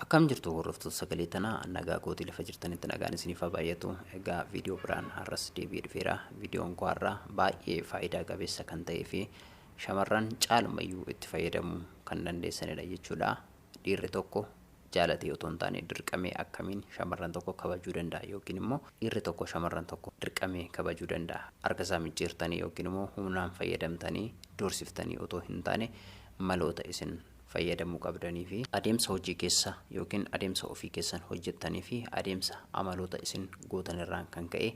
Akkam jirtu hordoftoota sagalee tanaa nagaa gootii lafa jirtanitti nagaan isiniif haa baay'atu. Egaa viidiyoo biraan har'as deebi'ee dhufeera. Viidiyoon koo har'aa baay'ee faayidaa qabeessa kan ta'ee fi shamarran caalumayyuu itti fayyadamuu kan dandeessanidha jechuudha. Dhiirri tokko jaalatee otoo hin taane dirqamee akkamiin shamarran tokko kabajuu danda'a yookiin immoo dhiirri tokko shamarran tokko dirqamee kabajuu danda'a. Harka isaa micciirtanii yookiin immoo humnaan fayyadamtanii doorsiftanii otoo hin taane maloota isin fayyadamuu qabdanii fi adeemsa hojii keessa yookiin adeemsa ofii keessan hojjettanii fi adeemsa amaloota isin gootan irraan kan ka'e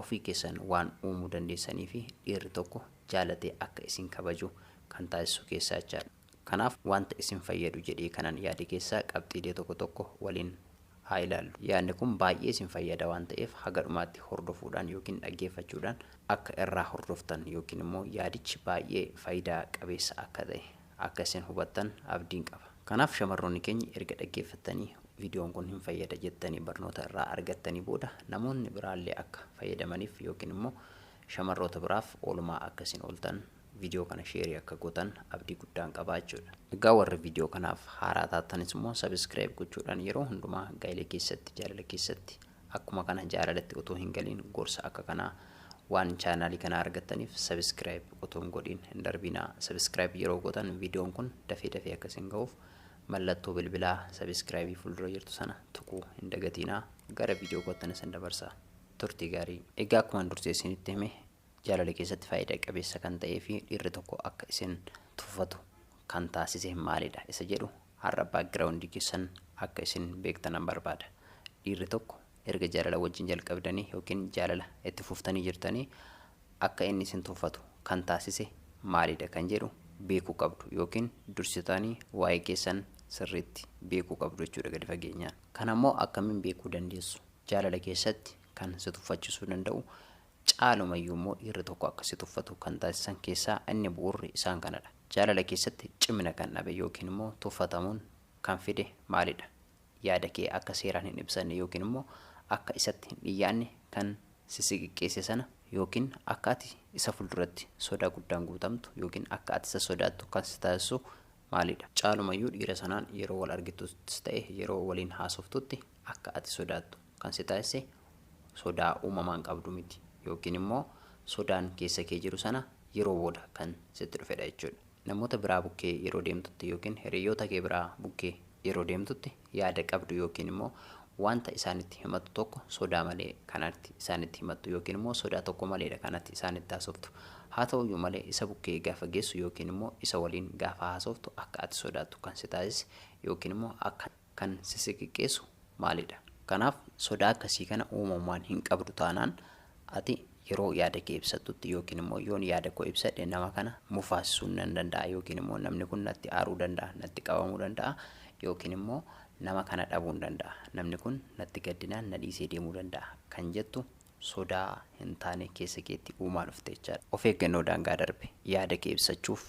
ofii keessan waan uumuu dandeessanii fi dhiirri tokko jaalatee akka isin kabaju kan taasisu keessaa jechaadha. Kanaaf wanta isin fayyadu jedhee kanan yaade keessaa qabxiilee tokko tokko waliin haa ilaallu. Yaadni kun baay'ee isin fayyada waan ta'eef haga dhumaatti hordofuudhaan yookiin dhaggeeffachuudhaan akka irraa hordoftan yookiin immoo yaadichi baay'ee faayidaa qabeessa akka ta'e akka isin hubattan abdiin qaba. Kanaaf shamarroonni keenya erga dhaggeeffattanii viidiyoon kun hin fayyada jettanii barnoota irraa argattanii booda namoonni biraallee akka fayyadamaniif yookiin immoo shamarroota biraaf oolmaa akka isin ooltan viidiyoo kana sheerii akka gootan abdii guddaan qabaa jechuudha. Egaa warri viidiyoo kanaaf haaraa taatanis immoo sabiskiraayib gochuudhaan yeroo hundumaa gaa'ela keessatti jaalala keessatti akkuma kana jaalalatti otoo hin galiin gorsa akka kanaa waan chaanaalii kana argattaniif sabiskiraayib otoo hin godhin hin darbinaa. Sabiskiraayib yeroo gootan viidiyoon kun dafee akka isin ga'uuf mallattoo bilbilaa sabiskiraayibii fuuldura jirtu sana tuquu hin dagatinaa. Gara viidiyoo gootanis hin dabarsaa. Turtii gaarii. Egaa akkuma dursee isinitti hime jaalala keessatti faayidaa qabeessa kan ta'ee fi dhiirri tokko akka isin tuffatu kan taasise maalidha isa jedhu har'a baakgiraawundii keessan akka isin beektan barbaada. Dhiirri tokko erga jaalala wajjin jalqabdanii yookiin jaalala itti fuftanii jirtanii akka inni isin tuffatu kan taasise maalidha kan jedhu beekuu qabdu yookiin dursitanii waa'ee keessan sirriitti beekuu qabdu jechuudha gadi fageenyaan. Kanammoo akkamiin beekuu dandeessu? Jaalala keessatti kan si tuffachisuu danda'u caalumayyuu immoo dhiirri tokko akka si tuffatu kan taasisan keessaa inni bu'uurri isaan kanadha. Jaalala keessatti cimina kan dhabe yookiin immoo tuffatamuun kan fide maalidha? Yaada kee akka seeraan hin ibsanne yookiin immoo akka isatti hin dhiyyaanne kan sisiqiqqeesse sana yookiin akka ati isa fuulduratti sodaa guddaan guutamtu yookiin akka ati isa sodaattu kan si taasisu maalidha? Caalumayyuu dhiira sanaan yeroo wal argituttis ta'e yeroo waliin haasoftutti akka ati sodaattu kan si taasise sodaa uumamaan qabdu miti yookiin immoo sodaan keessa kee jiru sana yeroo booda kan sitti dhufedha jechuudha. Namoota biraa bukkee yeroo deemtutti yookiin hiriyoota kee biraa bukkee yeroo deemtutti yaada qabdu yookiin immoo wanta isaanitti himattu tokko sodaa malee kanatti isaanitti himattu yookiin immoo sodaa tokko maleedha kanatti isaanitti haasoftu. Haa ta'uyyuu malee isa bukkee gaafa geessu yookiin immoo isa waliin gaafa haasoftu akka ati sodaattu kan si taasise yookiin immoo akka kan si siqiqqeessu maalidha? Kanaaf sodaa akkasii kana uumamaan hin qabdu taanaan ati yeroo yaada kee ibsattutti yookiin immoo yoon yaada koo ibsadhe nama kana mufaasisuu nan danda'a yookiin immoo namni kun natti aaruu danda'a, natti qabamuu danda'a yookiin immoo nama kana dhabuu danda'a, namni kun natti gaddinaan na dhiisee deemuu danda'a kan jettu sodaa hin taane keessa keetti uumaa dhufte jechaadha. Of eeggannoo daangaa darbe yaada kee ibsachuuf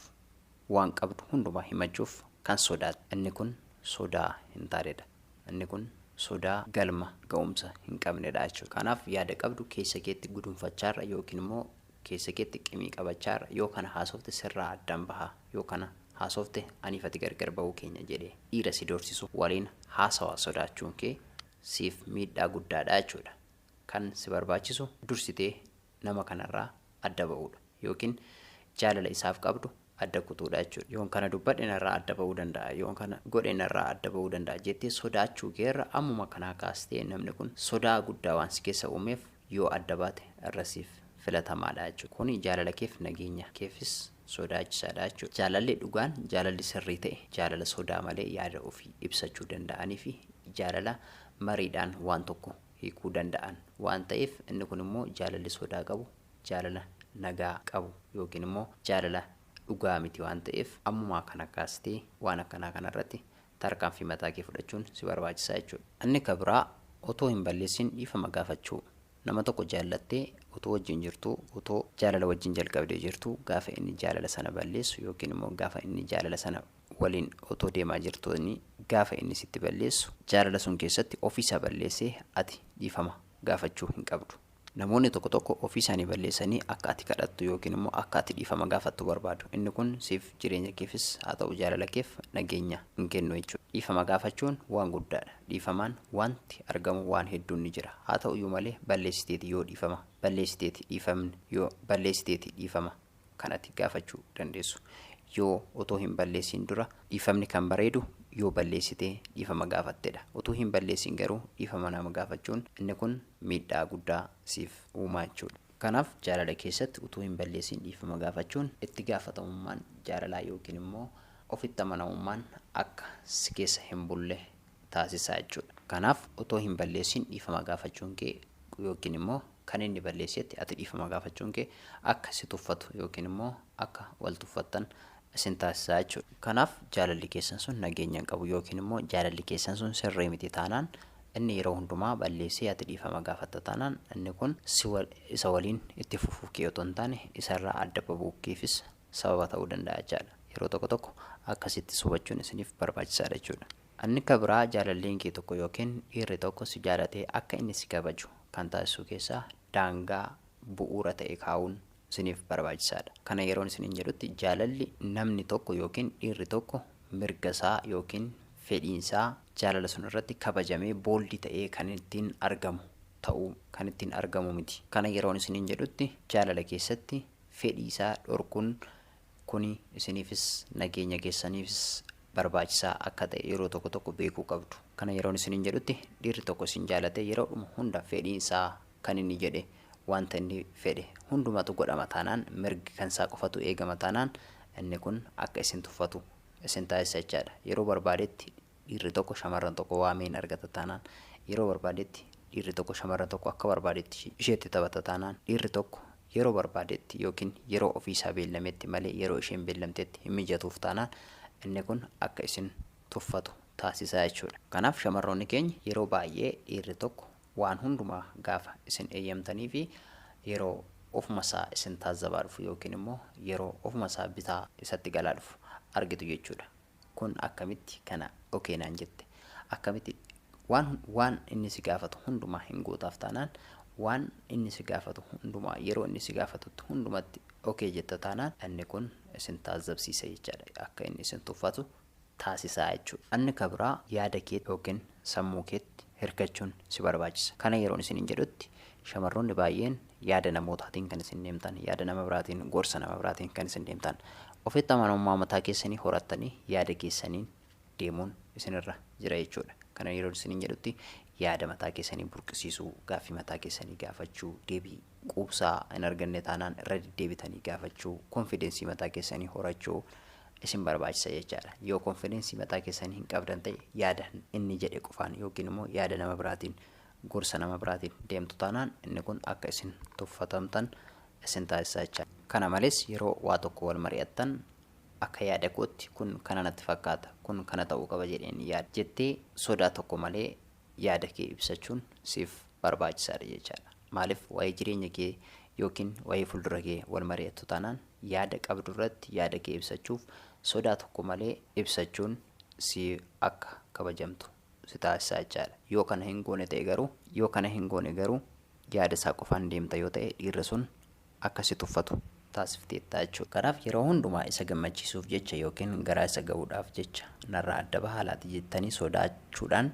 waan qabdu hundumaa himachuuf kan sodaatu inni kun sodaa hin taanedha. Inni kun sodaa galma ga'umsa hin qabnedha jechuudha. Kanaaf yaada qabdu keessa keetti gudunfachaarra yookiin immoo keessa keetti qimii qabachaarra yoo kana haasofte sirraa addaan bahaa yoo kana haasofte aniifati gargar ba'uu keenya jedhee dhiira si doorsisu waliin haasawaa sodaachuun kee siif miidhaa guddaadha jechuudha. Kan si barbaachisu dursitee nama kanarraa adda ba'uudha yookiin jaalala isaaf qabdu adda kutuudha jechuudha. Yoon kana dubbadhe narraa adda ba'uu danda'a, yoon kana godhe narraa adda ba'uu danda'a jettee sodaachuu keerra ammuma kanaa kaastee namni kun sodaa guddaa waan si keessa uumeef yoo adda baate irra siif filatamaadha jechuudha. Kuni jaalala keef nageenya keefis sodaachisaadha jechuudha. Jaalalli dhugaan jaalalli sirrii ta'e jaalala sodaa malee yaada ofii ibsachuu danda'anii fi jaalala mariidhaan waan tokko hiikuu danda'an waan ta'eef inni kun immoo jaalalli sodaa qabu jaalala nagaa qabu yookiin immoo jaalala dhugaa miti waan ta'eef ammumaa kana kaastee waan akkanaa kanarratti tarkaanfii mataa kee fudhachuun si barbaachisaa jechuudha. Inni kabraa otoo hin balleessin dhiifama gaafachuu. Nama tokko jaallattee otoo wajjin jirtu otoo jaalala wajjin jalqabdee jirtu gaafa inni jaalala sana balleessu yookiin immoo gaafa inni jaalala sana waliin otoo deemaa jirtuuni gaafa inni sitti balleessu jaalala sun keessatti ofiisaa balleessee ati dhiifama gaafachuu hin qabdu. Namoonni tokko tokko ofii isaanii balleessanii akka ati kadhattu yookiin immoo akka ati dhiifama gaafattu barbaadu. Inni kun siif jireenya keefis haa ta'u jaalala keef nageenya hin kennu jechuudha. dhiifama gaafachuun waan guddaadha. Dhiifamaan wanti argamu waan hedduun ni jira. Haa ta'uyyuu malee balleessiteeti yoo dhiifama balleessiteeti dhiifamni yoo balleessiteeti dhiifama kanatti gaafachuu dandeessu. Yoo otoo hin balleessin dura dhiifamni kan bareedu yoo balleessitee dhiifama gaafattedha. Otoo hin balleessin garuu dhiifama nama gaafachuun inni kun miidhaa guddaa siif uumaa jechuudha. Kanaaf jaalala keessatti otoo hin balleessin dhiifama gaafachuun itti gaafatamummaan jaalalaa yookiin immoo ofitti amanamummaan akka si keessa hin bulle taasisaa jechuudha. Kanaaf otoo hin balleessin dhiifama gaafachuun kee yookiin immoo kan inni balleessetti ati dhiifama gaafachuun kee akka si tuffatu yookiin immoo akka wal tuffattan isin taasisaa jechuudha. Kanaaf jaalalli keessan sun nageenya hin qabu yookiin immoo jaalalli keessan sun sirrii miti taanaan inni yeroo hundumaa balleessee ati dhiifama gaafatta taanaan inni kun isa waliin itti fufuu kee otoo hin taane isarraa adda babuukeefis sababa ta'uu danda'a jechaadha. Yeroo tokko tokko akkasitti hubachuun isiniif barbaachisaadha jechuudha. Inni kan biraa jaalalleen kee tokko yookiin dhiirri tokko si jaalatee akka inni si kabaju kan taasisu keessaa daangaa bu'uura ta'e kaa'uun isiniif barbaachisaadha. Kana yeroon isiniin jedhutti jaalalli namni tokko yookiin dhiirri tokko mirgasaa yookiin fedhiinsaa jaalala sun irratti kabajamee booldi ta'ee kan ittiin argamu ta'uu kan ittiin argamu miti. Kana yeroon isiniin jedhutti jaalala keessatti fedhiisaa dhorkuun kuni isiniifis nageenya keessaniifis barbaachisaa akka ta'e yeroo tokko tokko beekuu qabdu. Kana yeroon isiniin jedhutti dhiirri tokko isin jaalatee yeroodhuma hunda fedhiinsaa kan inni jedhe wanta inni fedhe hundumatu godhama taanaan mirgi kan isaa qofatu eegama taanaan inni kun akka isin tuffatu isin taasisa jechaadha. Yeroo barbaadetti dhiirri tokko shamarran tokko waameen argata taanaan yeroo barbaadetti dhiirri tokko shamarran tokko akka barbaadetti isheetti taphata taanaan dhiirri tokko yeroo barbaadetti yookiin yeroo ofiisaa beellametti malee yeroo isheen beellamtetti hin mijatuuf taanaan inni kun akka isin tuffatu taasisaa jechuudha. Kanaaf shamarroonni keenya yeroo baay'ee dhiirri tokko waan hundumaa gaafa isin eeyyamtanii fi yeroo ofumasaa isin taazzabaa dhufu yookiin immoo yeroo ofumasaa bitaa isatti galaa dhufu argitu jechuudha. Kun akkamitti kana okeenaan jette akkamitti waan inni si gaafatu hundumaa hin gootaaf taanaan waan inni si gaafatu hundumaa yeroo inni si gaafatutti hundumatti okee jetta taanaan inni kun isin taazzabsiisa jechaadha. Akka inni isin tuffatu taasisaa jechuudha. Inni kan biraa yaada kee yookiin sammuu keetti hirkachuun si barbaachisa. Kana yeroon isiniin jedhutti shamarroonni baay'een yaada namootaatiin kan isin deemtan, yaada nama biraatiin, gorsa nama biraatiin kan isin deemtan. Ofitti amanamummaa mataa keessanii horattanii yaada keessaniin deemuun isinirra jira jechuudha. Kana yeroon isiniin jedhutti yaada mataa keessanii burqisiisuu, gaaffii mataa keessanii gaafachuu, deebii quubsaa hin arganne taanaan irra deddeebitanii gaafachuu, konfidensii mataa keessanii horachuu isin barbaachisa jechaadha. Yoo konfidensii mataa keessanii hin qabdan ta'e yaada inni jedhe qofaan yookiin immoo yaada nama biraatiin gorsa nama biraatiin deemtu taanaan inni kun akka isin tuffatamtan isin taasisaa jechaadha. Kana malees yeroo waa tokko wal mari'attan akka yaada kootti kun kana natti fakkaata kun kana ta'uu qaba jedheen yaada jettee sodaa tokko malee yaada kee ibsachuun siif barbaachisaadha jechaadha. Maaliif waa'ee jireenya kee yookiin waa'ee fuuldura kee wal mari'attu taanaan yaada qabdu irratti yaada kee ibsachuuf sodaa tokko malee ibsachuun si akka kabajamtu si taasisaa jechaadha. Yoo kana hin goone garuu yaada isaa qofaan deemta yoo ta'e dhiirri sun akka si tuffatu taasifteetta jechuudha. Kanaaf yeroo hundumaa isa gammachiisuuf jecha yookiin garaa isa ga'uudhaaf jecha narraa adda bahaalaati jettanii sodaachuudhaan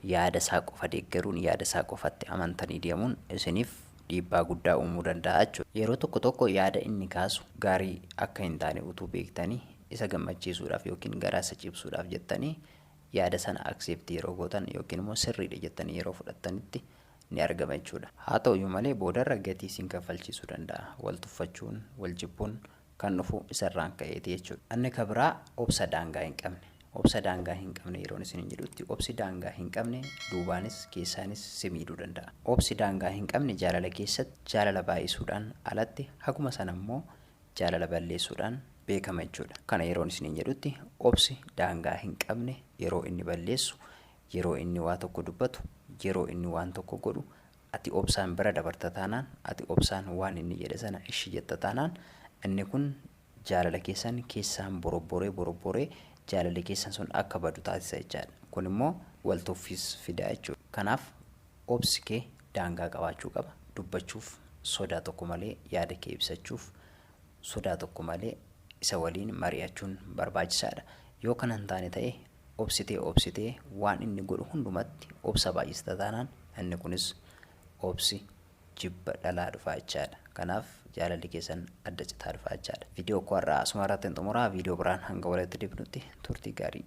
yaada isaa qofa deeggaruun yaada isaa qofatti amantanii deemuun isiniif dhiibbaa guddaa uumuu danda'a jechuudha. Yeroo tokko tokko yaada inni kaasu gaarii akka hin taane utuu beektanii isa gammachiisuudhaaf yookiin garaa isa cibsuudhaaf jettanii yaada sana akseeptii yeroo gootan yookiin immoo sirriidha jettanii yeroo fudhattanitti ni argama jechuudha. Haa ta'uyyuu malee boodarra gatii isin kaffalchiisuu danda'a. Wal tuffachuun, wal jibbuun kan dhufu isarraan ka'eeti jechuudha. Inni kan biraa obsa daangaa hin qabne. Obsa daangaa hin qabne yeroon isin jedhutti obsi daangaa hin qabne duubaanis keessaanis si miidhuu danda'a. Obsi daangaa hin qabne jaalala keessatti jaalala baay'isuudhaan alatti haguma sana immoo jaalala balleessuudhaan beekama jechuudha. Kana yeroon isin jedhutti obsi daangaa hin qabne yeroo inni balleessu, yeroo inni waa tokko dubbatu, yeroo inni waan tokko godhu ati obsaan bira dabarta taanaan ati obsaan waan inni jedhe sana ishi jetta taanaan inni kun jaalala keessaan borobboree jaalala keessan sun akka badu taasisa jechaadha. Kun immoo wal tuffis fida jechuudha. Kanaaf obsi kee daangaa qabaachuu qaba. Dubbachuuf sodaa tokko malee yaada kee ibsachuuf sodaa tokko malee isa waliin mari'achuun barbaachisaadha. Yoo kana hin taane ta'e obsitee waan inni godhu hundumatti obsa baay'ista taanaan inni kunis obsi jibba dhalaa dhufaa jechaadha. Kanaaf jaalalli keessan adda citaa dhufaa jechaadha. Viidiyoo koo har'aa asuma irratti xumuraa. Viidiyoo biraan hanga walitti deebinutti turtii gaarii.